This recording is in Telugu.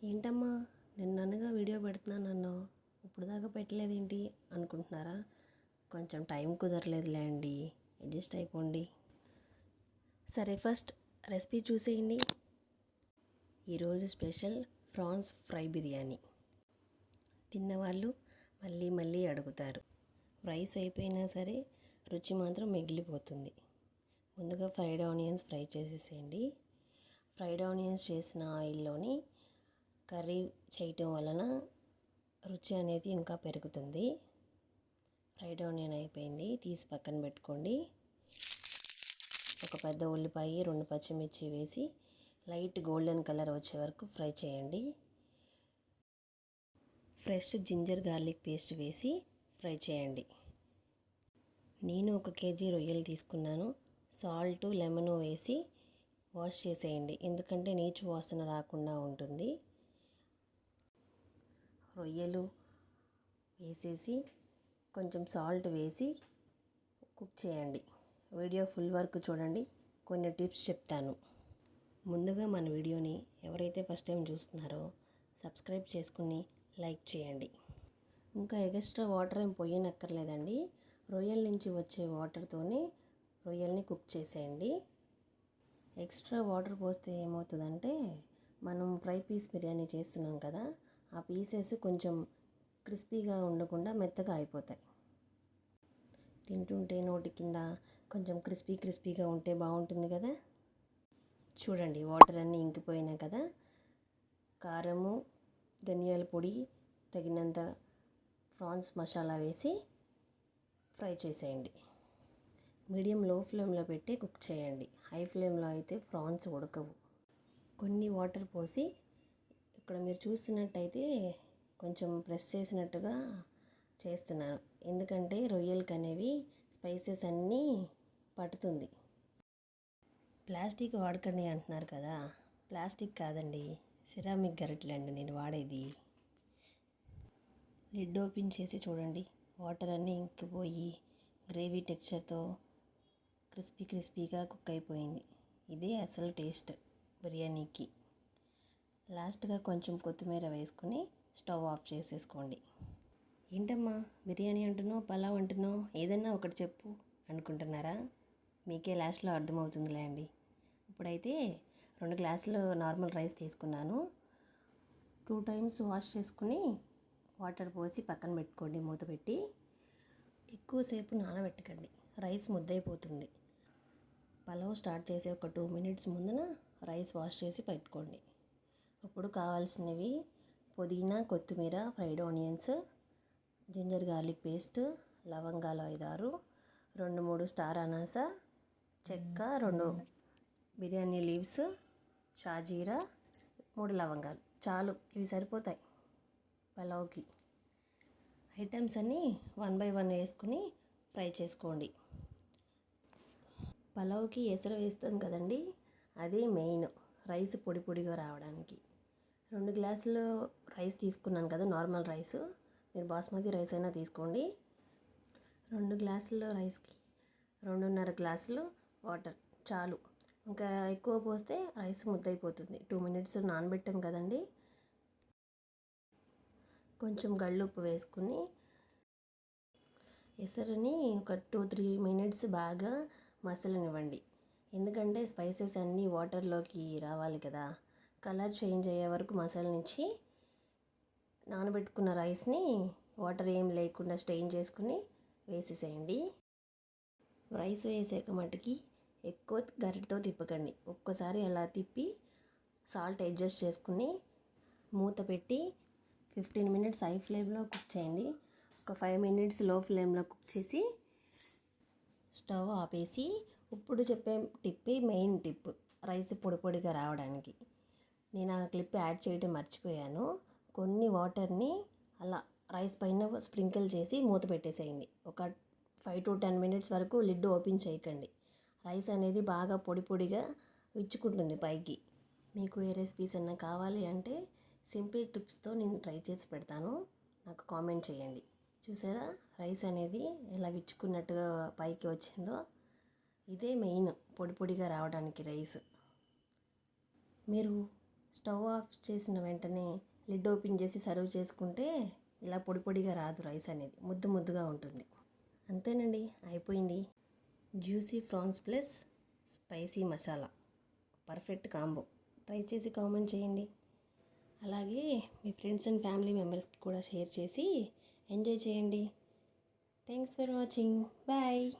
ఏంటమ్మా నిన్ననగా వీడియో పెడుతున్నానన్నావు ఇప్పుడు దాకా పెట్టలేదేంటి అనుకుంటున్నారా? కొంచెం టైం కుదరలేదులే అండి, అడ్జస్ట్ అయిపోండి. సరే, ఫస్ట్ రెసిపీ చూసేయండి. ఈరోజు స్పెషల్ ప్రాన్స్ ఫ్రై బిర్యానీ. తిన్నవాళ్ళు మళ్ళీ మళ్ళీ అడుగుతారు. రైస్ అయిపోయినా సరే రుచి మాత్రం మిగిలిపోతుంది. ముందుగా ఫ్రైడ్ ఆనియన్స్ ఫ్రై చేసేసేయండి. ఫ్రైడ్ ఆనియన్స్ చేసిన ఆయిల్లోని కర్రీ చేయటం వలన రుచి అనేది ఇంకా పెరుగుతుంది. ఫ్రైడ్ ఆనియన్ అయిపోయింది, తీసి పక్కన పెట్టుకోండి. ఒక పెద్ద ఉల్లిపాయ, 2 పచ్చిమిర్చి వేసి లైట్ గోల్డెన్ కలర్ వచ్చే వరకు ఫ్రై చేయండి. ఫ్రెష్ జింజర్ గార్లిక్ పేస్ట్ వేసి ఫ్రై చేయండి. నేను 1 కేజీ రొయ్యలు తీసుకున్నాను. సాల్ట్, లెమన్ వేసి వాష్ చేసేయండి, ఎందుకంటే నీచు వాసన రాకుండా ఉంటుంది. రొయ్యలు వేసేసి కొంచెం సాల్ట్ వేసి కుక్ చేయండి. వీడియో ఫుల్ వరకు చూడండి, కొన్ని టిప్స్ చెప్తాను. ముందుగా మన వీడియోని ఎవరైతే ఫస్ట్ టైం చూస్తున్నారో సబ్స్క్రైబ్ చేసుకుని లైక్ చేయండి. ఇంకా ఎక్స్ట్రా వాటర్ ఏం పొయ్యనక్కర్లేదండి. రొయ్యల నుంచి వచ్చే వాటర్తోనే రొయ్యల్ని కుక్ చేసేయండి. ఎక్స్ట్రా వాటర్ పోస్తే ఏమవుతుందంటే మనం ఫ్రై పీస్ బిర్యానీ చేస్తున్నాం కదా, ఆ పీసెస్ కొంచెం క్రిస్పీగా ఉండకుండా మెత్తగా అయిపోతాయి. తింటుంటే నోటి కింద కొంచెం క్రిస్పీగా ఉంటే బాగుంటుంది కదా. చూడండి, వాటర్ అన్నీ ఇంకిపోయినాయి కదా. కారము, ధనియాల పొడి, తగినంత ప్రాన్స్ మసాలా వేసి ఫ్రై చేసేయండి. మీడియం లో ఫ్లేమ్లో పెట్టి కుక్ చేయండి. హై ఫ్లేమ్లో అయితే ప్రాన్స్ ఉడకవు. కొన్ని వాటర్ పోసి ఇక్కడ మీరు చూస్తున్నట్టయితే కొంచెం ప్రెస్ చేసినట్టుగా చేస్తున్నాను, ఎందుకంటే రొయ్యలకి అనేవి స్పైసెస్ అన్నీ పట్టుతుంది. ప్లాస్టిక్ వాడకండి అంటున్నారు కదా, ప్లాస్టిక్ కాదండి, సిరామిక్ గరిటెలు అండి నేను వాడేది. లిడ్ ఓపెన్ చేసి చూడండి, వాటర్ అన్నీ ఇంకిపోయి గ్రేవీ టెక్స్చర్తో క్రిస్పీగా కుక్ అయిపోయింది. ఇదే అసలు టేస్ట్ బిర్యానీకి. లాస్ట్గా కొంచెం కొత్తిమీర వేసుకుని స్టవ్ ఆఫ్ చేసేసుకోండి. ఏంటమ్మా బిర్యానీ అంటున్నావు, పలావ్ అంటున్నావు, ఏదన్నా ఒకటి చెప్పు అనుకుంటున్నారా? మీకే లాస్ట్లో అర్థమవుతుందిలే అండి. ఇప్పుడైతే 2 గ్లాసులు నార్మల్ రైస్ తీసుకున్నాను. 2 టైమ్స్ వాష్ చేసుకుని వాటర్ పోసి పక్కన పెట్టుకోండి, మూత పెట్టి. ఎక్కువసేపు నానబెట్టకండి, రైస్ ముద్దైపోతుంది. పలావ్ స్టార్ట్ చేసే ఒక 2 మినిట్స్ ముందున రైస్ వాష్ చేసి పెట్టుకోండి. ఇప్పుడు కావాల్సినవి పుదీనా, కొత్తిమీర, fried onions, ginger garlic paste, లవంగాలు 5-6, 2-3 స్టార్ అనాస, చెక్క, 2 బిర్యానీ లీవ్స్, షాజీరా, 3 లవంగాలు. చాలు, ఇవి సరిపోతాయి పలావ్కి. ఐటమ్స్ అన్నీ 1 బై 1 వేసుకుని ఫ్రై చేసుకోండి. పలావ్కి ఎసరు వేస్తాం కదండి, అదే మెయిన్, రైస్ పొడిగా రావడానికి. 2 గ్లాసులు రైస్ తీసుకున్నాను కదా, నార్మల్ రైస్. మీరు బాస్మతి రైస్ అయినా తీసుకోండి. 2 గ్లాసుల రైస్కి 2.5 గ్లాసులు వాటర్ చాలు. ఇంకా ఎక్కువ పోస్తే రైస్ ముద్దైపోతుంది. 2 మినిట్స్ నానబెట్టాం కదండి. కొంచెం గళ్ళుప్పు వేసుకుని ఎసరుని ఒక 2-3 మినిట్స్ బాగా మసలనివ్వండి, ఎందుకంటే స్పైసెస్ అన్నీ వాటర్లోకి రావాలి కదా. కలర్ చేంజ్ అయ్యే వరకు మసాలానిచ్చి నానబెట్టుకున్న రైస్ని వాటర్ ఏం లేకుండా స్ట్రెయిన్ చేసుకుని వేసేసేయండి. రైస్ వేసాక మటుకి ఎక్కువ గరిటతో తిప్పకండి, ఒక్కసారి అలా తిప్పి సాల్ట్ అడ్జస్ట్ చేసుకుని మూత పెట్టి 15 మినిట్స్ హై ఫ్లేమ్లో కుక్ చేయండి. ఒక 5 మినిట్స్ లో ఫ్లేమ్లో కుక్ చేసి స్టవ్ ఆపేసి, ఇప్పుడు చెప్పే టిప్పే మెయిన్ టిప్, రైస్ పొడిగా రావడానికి. నేను ఆ క్లిప్ యాడ్ చేయడం మర్చిపోయాను. కొన్ని వాటర్ని అలా రైస్ పైన స్ప్రింకిల్ చేసి మూత పెట్టేసేయండి. ఒక 5-10 మినిట్స్ వరకు లిడ్ ఓపెన్ చేయకండి. రైస్ అనేది బాగా పొడిగా విచ్చుకుంటుంది పైకి. మీకు ఏ రెసిపీస్ అన్నా కావాలి అంటే సింపుల్ టిప్స్తో నేను ట్రై చేసి పెడతాను, నాకు కామెంట్ చేయండి. చూసారా రైస్ అనేది ఎలా విచ్చుకున్నట్టుగా పైకి వచ్చిందో, ఇదే మెయిన్ పొడిగా రావడానికి రైస్. మీరు స్టవ్ ఆఫ్ చేసిన వెంటనే లిడ్ ఓపెన్ చేసి సర్వ్ చేసుకుంటే ఇలా పొడి పొడిగా రాదు, రైస్ అనేది ముద్దు ముద్దుగా ఉంటుంది. అంతేనండి, అయిపోయింది. Juicy prawns plus spicy masala perfect combo. Try చేసి కామెంట్ చేయండి. అలాగే మీ ఫ్రెండ్స్ అండ్ ఫ్యామిలీ మెంబర్స్కి కూడా షేర్ చేసి ఎంజాయ్ చేయండి. Thanks for watching. బాయ్.